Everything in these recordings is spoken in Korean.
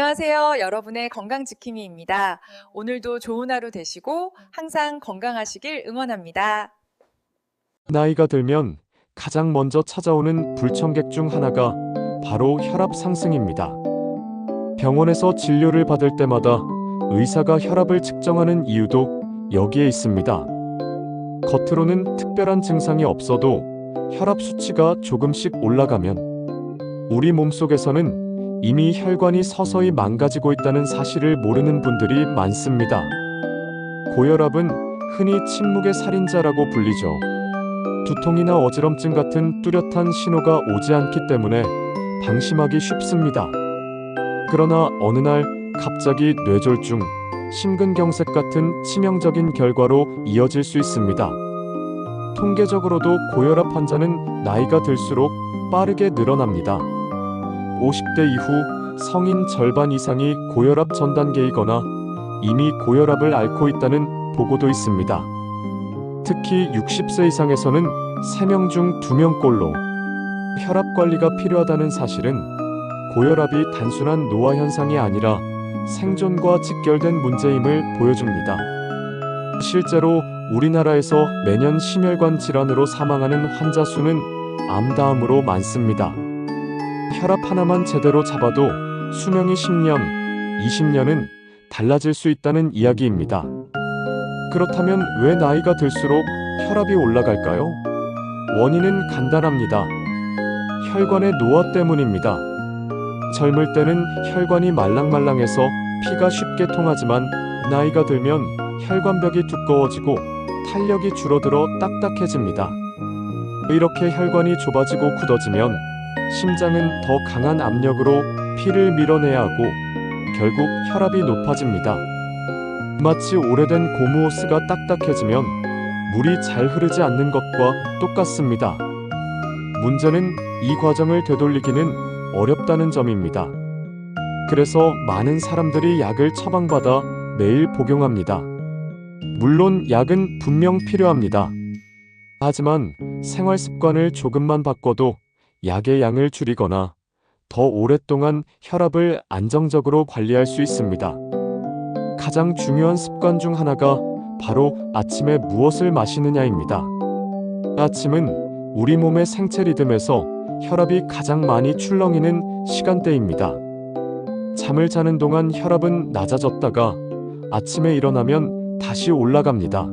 안녕하세요. 여러분의 건강지킴이입니다. 오늘도 좋은 하루 되시고 항상 건강하시길 응원합니다. 나이가 들면 가장 먼저 찾아오는 불청객 중 하나가 바로 혈압 상승입니다. 병원에서 진료를 받을 때마다 의사가 혈압을 측정하는 이유도 여기에 있습니다. 겉으로는 특별한 증상이 없어도 혈압 수치가 조금씩 올라가면 우리 몸속에서는 이미 혈관이 서서히 망가지고 있다는 사실을 모르는 분들이 많습니다. 고혈압은 흔히 침묵의 살인자라고 불리죠. 두통이나 어지럼증 같은 뚜렷한 신호가 오지 않기 때문에 방심하기 쉽습니다. 그러나 어느 날 갑자기 뇌졸중, 심근경색 같은 치명적인 결과로 이어질 수 있습니다. 통계적으로도 고혈압 환자는 나이가 들수록 빠르게 늘어납니다. 50대 이후 성인 절반 이상이 고혈압 전 단계이거나 이미 고혈압을 앓고 있다는 보고도 있습니다. 특히 60세 이상에서는 3명 중 2명꼴로 혈압 관리가 필요하다는 사실은 고혈압이 단순한 노화 현상이 아니라 생존과 직결된 문제임을 보여줍니다. 실제로 우리나라에서 매년 심혈관 질환으로 사망하는 환자 수는 암 다음으로 많습니다. 혈압 하나만 제대로 잡아도 수명이 10년, 20년은 달라질 수 있다는 이야기입니다. 그렇다면 왜 나이가 들수록 혈압이 올라갈까요? 원인은 간단합니다. 혈관의 노화 때문입니다. 젊을 때는 혈관이 말랑말랑해서 피가 쉽게 통하지만 나이가 들면 혈관벽이 두꺼워지고 탄력이 줄어들어 딱딱해집니다. 이렇게 혈관이 좁아지고 굳어지면 심장은 더 강한 압력으로 피를 밀어내야 하고 결국 혈압이 높아집니다. 마치 오래된 고무호스가 딱딱해지면 물이 잘 흐르지 않는 것과 똑같습니다. 문제는 이 과정을 되돌리기는 어렵다는 점입니다. 그래서 많은 사람들이 약을 처방받아 매일 복용합니다. 물론 약은 분명 필요합니다. 하지만 생활 습관을 조금만 바꿔도 약의 양을 줄이거나 더 오랫동안 혈압을 안정적으로 관리할 수 있습니다. 가장 중요한 습관 중 하나가 바로 아침에 무엇을 마시느냐입니다. 아침은 우리 몸의 생체 리듬에서 혈압이 가장 많이 출렁이는 시간대입니다. 잠을 자는 동안 혈압은 낮아졌다가 아침에 일어나면 다시 올라갑니다.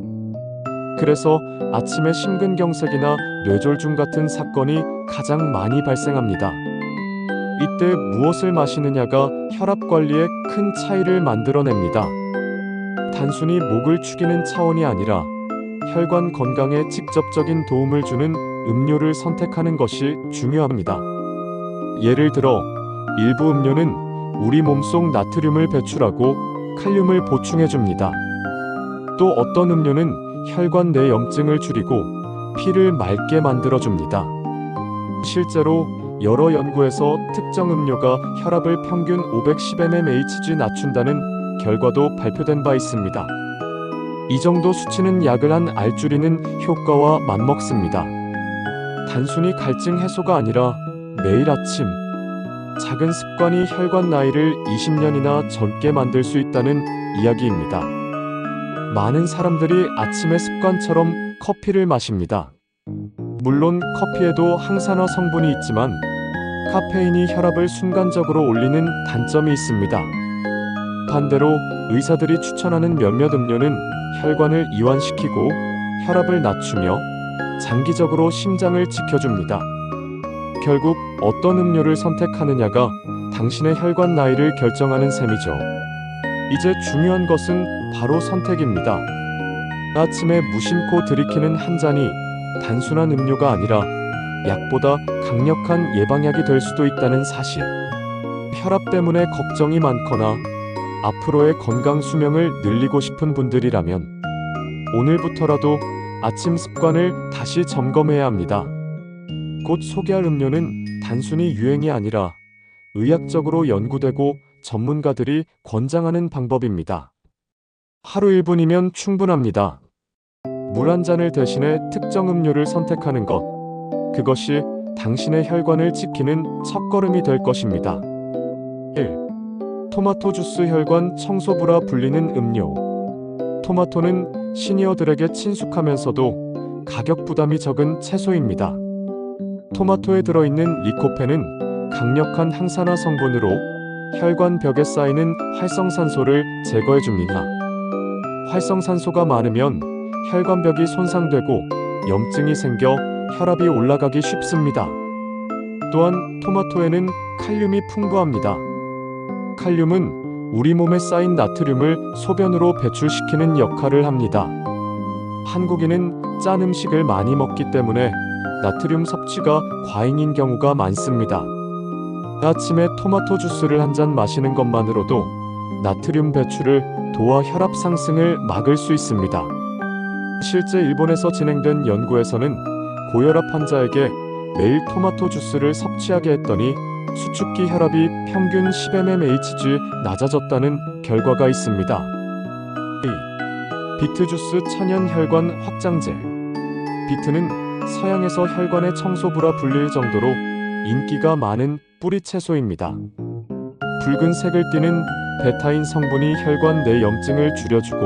그래서 아침에 심근경색이나 뇌졸중 같은 사건이 가장 많이 발생합니다. 이때 무엇을 마시느냐가 혈압 관리에 큰 차이를 만들어냅니다. 단순히 목을 축이는 차원이 아니라 혈관 건강에 직접적인 도움을 주는 음료를 선택하는 것이 중요합니다. 예를 들어 일부 음료는 우리 몸속 나트륨을 배출하고 칼륨을 보충해줍니다. 또 어떤 음료는 혈관 내 염증을 줄이고 피를 맑게 만들어줍니다. 실제로 여러 연구에서 특정 음료가 혈압을 평균 510mmHg 낮춘다는 결과도 발표된 바 있습니다. 이 정도 수치는 약을 한 알 줄이는 효과와 맞먹습니다. 단순히 갈증 해소가 아니라 매일 아침 작은 습관이 혈관 나이를 20년이나 젊게 만들 수 있다는 이야기입니다. 많은 사람들이 아침에 습관처럼 커피를 마십니다. 물론 커피에도 항산화 성분이 있지만 카페인이 혈압을 순간적으로 올리는 단점이 있습니다. 반대로 의사들이 추천하는 몇몇 음료는 혈관을 이완시키고 혈압을 낮추며 장기적으로 심장을 지켜줍니다. 결국 어떤 음료를 선택하느냐가 당신의 혈관 나이를 결정하는 셈이죠. 이제 중요한 것은 바로 선택입니다. 아침에 무심코 들이키는 한 잔이 단순한 음료가 아니라 약보다 강력한 예방약이 될 수도 있다는 사실. 혈압 때문에 걱정이 많거나 앞으로의 건강 수명을 늘리고 싶은 분들이라면 오늘부터라도 아침 습관을 다시 점검해야 합니다. 곧 소개할 음료는 단순히 유행이 아니라 의학적으로 연구되고 전문가들이 권장하는 방법입니다. 하루 1분이면 충분합니다. 물 한 잔을 대신해 특정 음료를 선택하는 것, 그것이 당신의 혈관을 지키는 첫걸음이 될 것입니다. 1. 토마토 주스 혈관 청소부라 불리는 음료. 토마토는 시니어들에게 친숙하면서도 가격 부담이 적은 채소입니다. 토마토에 들어있는 리코펜은 강력한 항산화 성분으로 혈관벽에 쌓이는 활성산소를 제거해줍니다. 활성산소가 많으면 혈관벽이 손상되고 염증이 생겨 혈압이 올라가기 쉽습니다. 또한 토마토에는 칼륨이 풍부합니다. 칼륨은 우리 몸에 쌓인 나트륨을 소변으로 배출시키는 역할을 합니다. 한국인은 짠 음식을 많이 먹기 때문에 나트륨 섭취가 과잉인 경우가 많습니다. 아침에 토마토 주스를 한 잔 마시는 것만으로도 나트륨 배출을 도와 혈압 상승을 막을 수 있습니다. 실제 일본에서 진행된 연구에서는 고혈압 환자에게 매일 토마토 주스를 섭취하게 했더니 수축기 혈압이 평균 10mmHg 낮아졌다는 결과가 있습니다. 비트 주스 천연 혈관 확장제. 비트는 서양에서 혈관의 청소부라 불릴 정도로 인기가 많은 뿌리 채소입니다. 붉은색을 띠는 베타인 성분이 혈관 내 염증을 줄여주고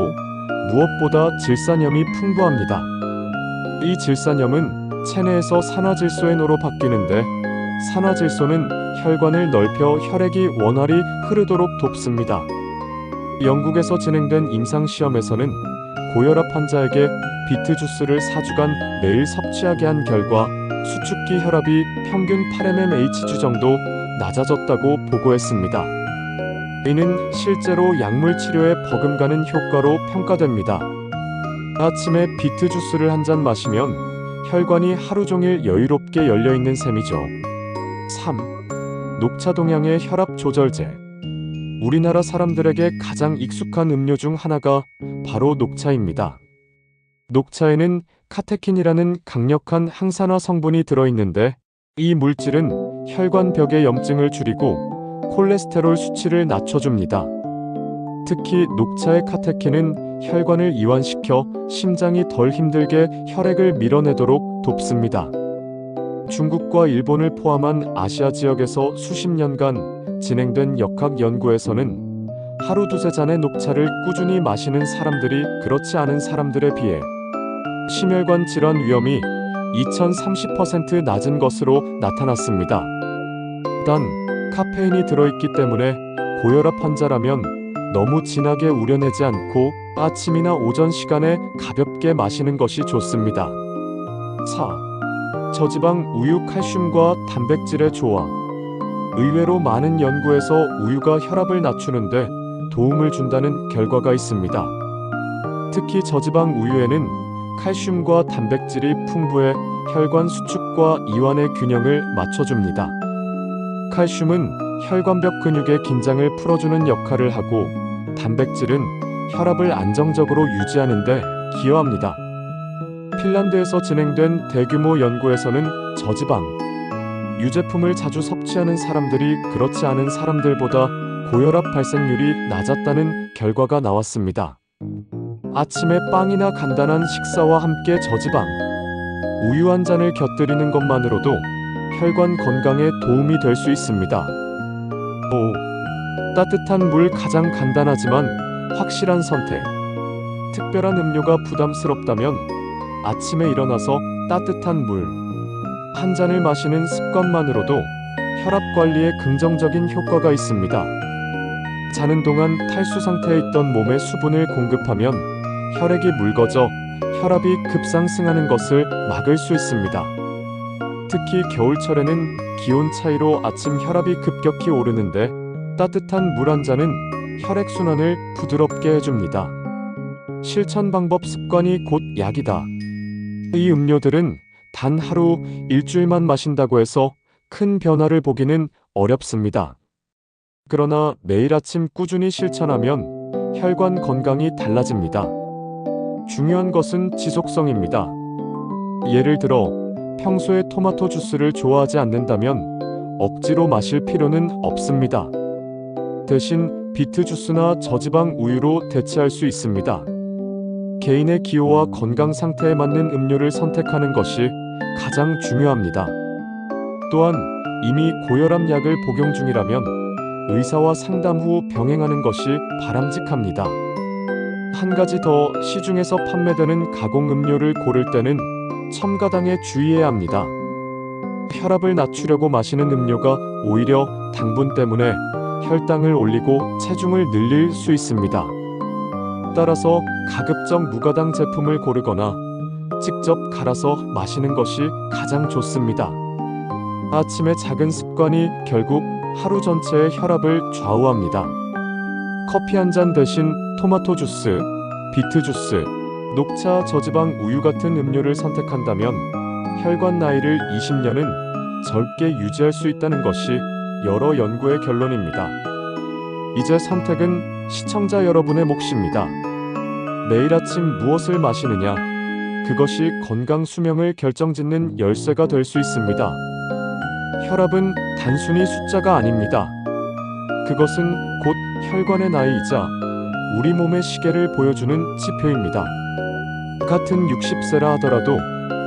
무엇보다 질산염이 풍부합니다. 이 질산염은 체내에서 산화질소의 노로 바뀌는데 산화질소는 혈관을 넓혀 혈액이 원활히 흐르도록 돕습니다. 영국에서 진행된 임상시험에서는 고혈압 환자에게 비트 주스를 4주간 매일 섭취하게 한 결과 수축기 혈압이 평균 8mmHg 정도 낮아졌다고 보고했습니다. 이는 실제로 약물 치료에 버금가는 효과로 평가됩니다. 아침에 비트 주스를 한 잔 마시면 혈관이 하루 종일 여유롭게 열려있는 셈이죠. 3. 녹차 동향의 혈압 조절제. 우리나라 사람들에게 가장 익숙한 음료 중 하나가 바로 녹차입니다. 녹차에는 카테킨이라는 강력한 항산화 성분이 들어있는데 이 물질은 혈관벽의 염증을 줄이고 콜레스테롤 수치를 낮춰줍니다. 특히 녹차의 카테킨은 혈관을 이완시켜 심장이 덜 힘들게 혈액을 밀어내도록 돕습니다. 중국과 일본을 포함한 아시아 지역에서 수십 년간 진행된 역학 연구에서는 하루 두세 잔의 녹차를 꾸준히 마시는 사람들이 그렇지 않은 사람들에 비해 심혈관 질환 위험이 2030% 낮은 것으로 나타났습니다. 단, 카페인이 들어있기 때문에 고혈압 환자라면 너무 진하게 우려내지 않고 아침이나 오전 시간에 가볍게 마시는 것이 좋습니다. 4. 저지방 우유 칼슘과 단백질의 조화. 의외로 많은 연구에서 우유가 혈압을 낮추는데 도움을 준다는 결과가 있습니다. 특히 저지방 우유에는 칼슘과 단백질이 풍부해 혈관 수축과 이완의 균형을 맞춰줍니다. 칼슘은 혈관벽 근육의 긴장을 풀어주는 역할을 하고 단백질은 혈압을 안정적으로 유지하는 데 기여합니다. 핀란드에서 진행된 대규모 연구에서는 저지방 유제품을 자주 섭취하는 사람들이 그렇지 않은 사람들보다 고혈압 발생률이 낮았다는 결과가 나왔습니다. 아침에 빵이나 간단한 식사와 함께 저지방 우유 한 잔을 곁들이는 것만으로도 혈관 건강에 도움이 될 수 있습니다. 5. 따뜻한 물. 가장 간단하지만 확실한 선택. 특별한 음료가 부담스럽다면 아침에 일어나서 따뜻한 물 한 잔을 마시는 습관만으로도 혈압 관리에 긍정적인 효과가 있습니다. 자는 동안 탈수 상태에 있던 몸에 수분을 공급하면 혈액이 묽어져 혈압이 급상승하는 것을 막을 수 있습니다. 특히 겨울철에는 기온 차이로 아침 혈압이 급격히 오르는데 따뜻한 물 한 잔은 혈액순환을 부드럽게 해줍니다. 실천 방법. 습관이 곧 약이다. 이 음료들은 단 하루, 일주일만 마신다고 해서 큰 변화를 보기는 어렵습니다. 그러나 매일 아침 꾸준히 실천하면 혈관 건강이 달라집니다. 중요한 것은 지속성입니다. 예를 들어 평소에 토마토 주스를 좋아하지 않는다면 억지로 마실 필요는 없습니다. 대신 비트 주스나 저지방 우유로 대체할 수 있습니다. 개인의 기호와 건강 상태에 맞는 음료를 선택하는 것이 가장 중요합니다. 또한 이미 고혈압 약을 복용 중이라면 의사와 상담 후 병행하는 것이 바람직합니다. 한 가지 더, 시중에서 판매되는 가공 음료를 고를 때는 첨가당에 주의해야 합니다. 혈압을 낮추려고 마시는 음료가 오히려 당분 때문에 혈당을 올리고 체중을 늘릴 수 있습니다. 따라서 가급적 무가당 제품을 고르거나 직접 갈아서 마시는 것이 가장 좋습니다. 아침의 작은 습관이 결국 하루 전체의 혈압을 좌우합니다. 커피 한 잔 대신 토마토 주스, 비트 주스, 녹차, 저지방 우유 같은 음료를 선택한다면 혈관 나이를 20년은 젊게 유지할 수 있다는 것이 여러 연구의 결론입니다. 이제 선택은 시청자 여러분의 몫입니다. 매일 아침 무엇을 마시느냐, 그것이 건강 수명을 결정짓는 열쇠가 될 수 있습니다. 혈압은 단순히 숫자가 아닙니다. 그것은 곧 혈관의 나이이자 우리 몸의 시계를 보여주는 지표입니다. 같은 60세라 하더라도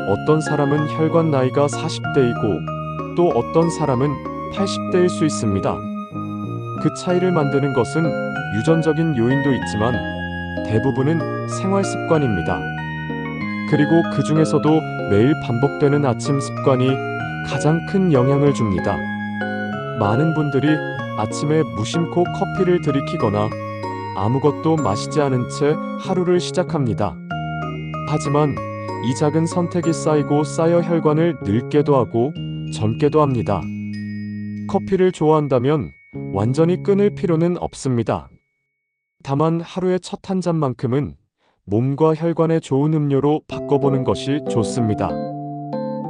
어떤 사람은 혈관 나이가 40대이고 또 어떤 사람은 80대일 수 있습니다. 그 차이를 만드는 것은 유전적인 요인도 있지만 대부분은 생활 습관입니다. 그리고 그 중에서도 매일 반복되는 아침 습관이 가장 큰 영향을 줍니다. 많은 분들이 아침에 무심코 커피를 들이키거나 아무것도 마시지 않은 채 하루를 시작합니다. 하지만 이 작은 선택이 쌓이고 쌓여 혈관을 늙게도 하고 젊게도 합니다. 커피를 좋아한다면 완전히 끊을 필요는 없습니다. 다만 하루의 첫 한 잔만큼은 몸과 혈관에 좋은 음료로 바꿔보는 것이 좋습니다.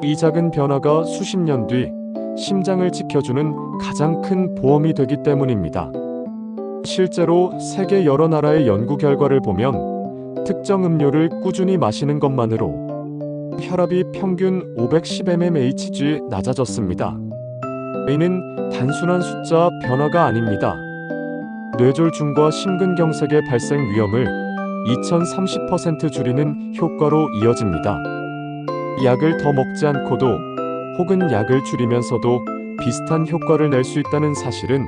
이 작은 변화가 수십 년 뒤 심장을 지켜주는 가장 큰 보험이 되기 때문입니다. 실제로 세계 여러 나라의 연구 결과를 보면 특정 음료를 꾸준히 마시는 것만으로 혈압이 평균 510mmHg 낮아졌습니다. 이는 단순한 숫자 변화가 아닙니다. 뇌졸중과 심근경색의 발생 위험을 2030% 줄이는 효과로 이어집니다. 약을 더 먹지 않고도 혹은 약을 줄이면서도 비슷한 효과를 낼 수 있다는 사실은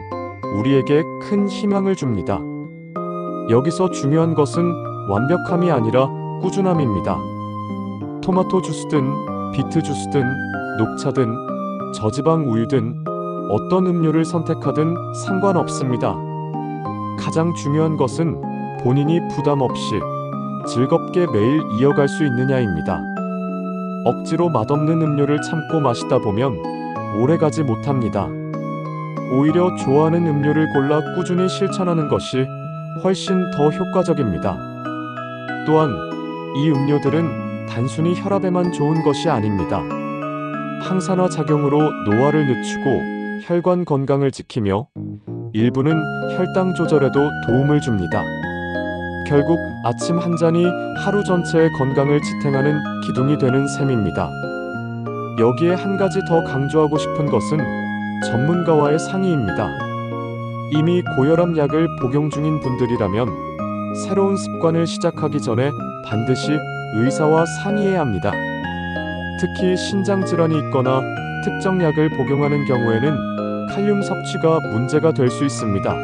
우리에게 큰 희망을 줍니다. 여기서 중요한 것은 완벽함이 아니라 꾸준함입니다. 토마토 주스든 비트 주스든 녹차든 저지방 우유든 어떤 음료를 선택하든 상관없습니다. 가장 중요한 것은 본인이 부담 없이 즐겁게 매일 이어갈 수 있느냐입니다. 억지로 맛없는 음료를 참고 마시다 보면 오래가지 못합니다. 오히려 좋아하는 음료를 골라 꾸준히 실천하는 것이 훨씬 더 효과적입니다. 또한 이 음료들은 단순히 혈압에만 좋은 것이 아닙니다. 항산화 작용으로 노화를 늦추고 혈관 건강을 지키며 일부는 혈당 조절에도 도움을 줍니다. 결국 아침 한 잔이 하루 전체의 건강을 지탱하는 기둥이 되는 셈입니다. 여기에 한 가지 더 강조하고 싶은 것은 전문가와의 상의입니다. 이미 고혈압 약을 복용 중인 분들이라면 새로운 습관을 시작하기 전에 반드시 의사와 상의해야 합니다. 특히 신장 질환이 있거나 특정 약을 복용하는 경우에는 칼륨 섭취가 문제가 될 수 있습니다.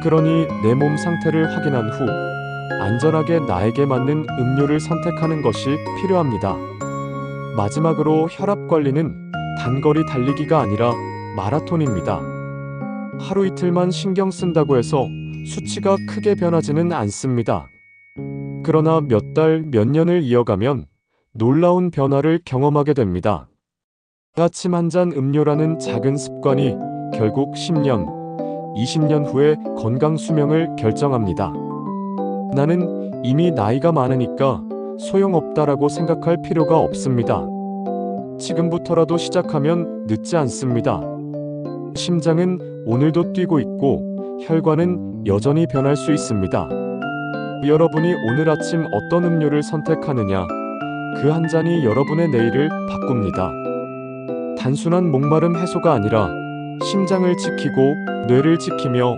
그러니 내 몸 상태를 확인한 후 안전하게 나에게 맞는 음료를 선택하는 것이 필요합니다. 마지막으로 혈압 관리는 단거리 달리기가 아니라 마라톤입니다. 하루 이틀만 신경 쓴다고 해서 수치가 크게 변하지는 않습니다. 그러나 몇 달, 몇 년을 이어가면 놀라운 변화를 경험하게 됩니다. 아침 한 잔 음료라는 작은 습관이 결국 10년, 20년 후의 건강 수명을 결정합니다. 나는 이미 나이가 많으니까 소용없다라고 생각할 필요가 없습니다. 지금부터라도 시작하면 늦지 않습니다. 심장은 오늘도 뛰고 있고 혈관은 여전히 변할 수 있습니다. 여러분이 오늘 아침 어떤 음료를 선택하느냐, 그 한 잔이 여러분의 내일을 바꿉니다. 단순한 목마름 해소가 아니라 심장을 지키고 뇌를 지키며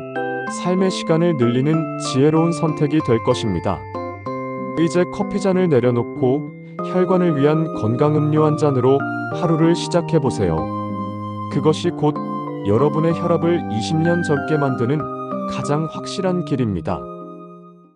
삶의 시간을 늘리는 지혜로운 선택이 될 것입니다. 이제 커피잔을 내려놓고 혈관을 위한 건강 음료 한 잔으로 하루를 시작해 보세요. 그것이 곧 여러분의 혈압을 20년 젊게 만드는 가장 확실한 길입니다.